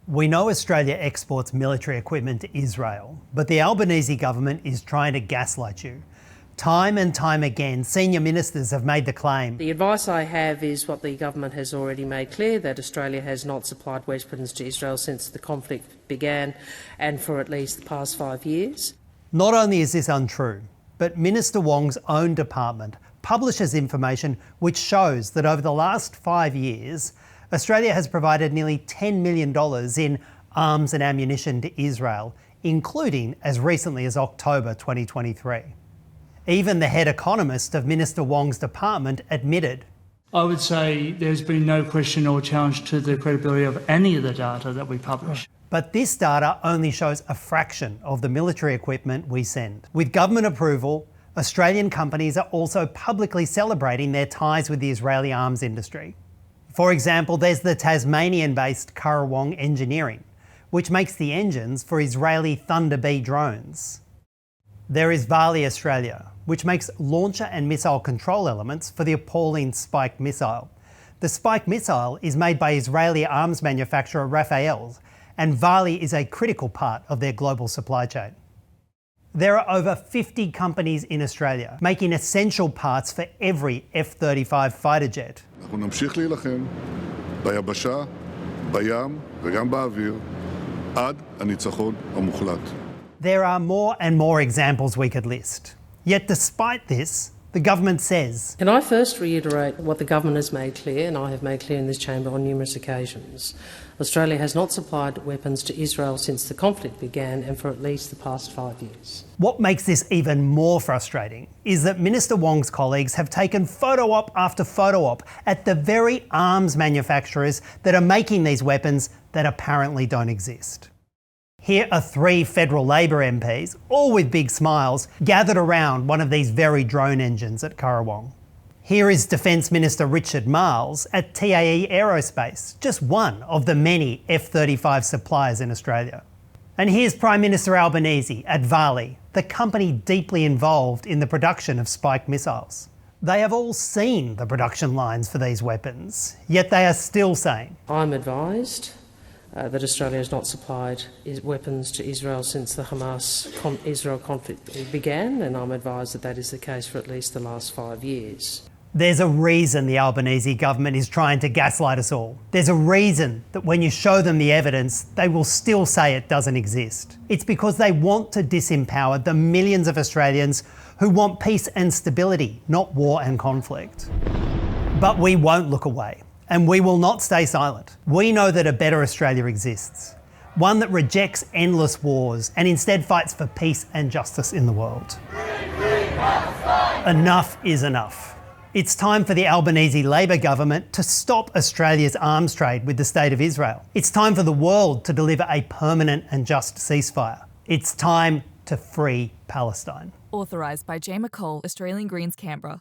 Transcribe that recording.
We know Australia exports military equipment to Israel, but the Albanese government is trying to gaslight you. Time and time again, senior ministers have made the claim. The advice I have is what the government has already made clear, that Australia has not supplied weapons to Israel since the conflict began and for at least the past 5 years. Not only is this untrue, but Minister Wong's own department publishes information which shows that over the last 5 years, Australia has provided nearly $10 million in arms and ammunition to Israel, including as recently as October 2023. Even the head economist of Minister Wong's department admitted. I would say there's been no question or challenge to the credibility of any of the data that we publish. But this data only shows a fraction of the military equipment we send. With government approval, Australian companies are also publicly celebrating their ties with the Israeli arms industry. For example, there's the Tasmanian-based Currawong Engineering, which makes the engines for Israeli Thunder B drones. There is Vali Australia, which makes launcher and missile control elements for the appalling Spike missile. The Spike missile is made by Israeli arms manufacturer Rafael, and Vali is a critical part of their global supply chain. There are over 50 companies in Australia making essential parts for every F-35 fighter jet. אנחנו נמשיך להילחם ביבשה, בים וגם באוויר עד הניצחון המוחלט. There are more and more examples we could list. Yet despite this, the government says... Can I first reiterate what the government has made clear, and I have made clear in this chamber on numerous occasions? Australia has not supplied weapons to Israel since the conflict began and for at least the past 5 years. What makes this even more frustrating is that Minister Wong's colleagues have taken photo op after photo op at the very arms manufacturers that are making these weapons that apparently don't exist. Here are 3 federal Labor MPs, all with big smiles, gathered around one of these very drone engines at Currawong. Here is Defence Minister Richard Marles at TAE Aerospace, just one of the many F-35 suppliers in Australia. And here's Prime Minister Albanese at Vali, the company deeply involved in the production of Spike missiles. They have all seen the production lines for these weapons, yet they are still saying... I'm advised that Australia has not supplied weapons to Israel since the Hamas-Israel conflict began, and I'm advised that that is the case for at least the last 5 years. There's a reason the Albanese government is trying to gaslight us all. There's a reason that when you show them the evidence, they will still say it doesn't exist. It's because they want to disempower the millions of Australians who want peace and stability, not war and conflict. But we won't look away. And we will not stay silent. We know that a better Australia exists. One that rejects endless wars and instead fights for peace and justice in the world. Enough is enough. It's time for the Albanese Labor government to stop Australia's arms trade with the State of Israel. It's time for the world to deliver a permanent and just ceasefire. It's time to free Palestine. Authorised by J. McCall, Australian Greens, Canberra.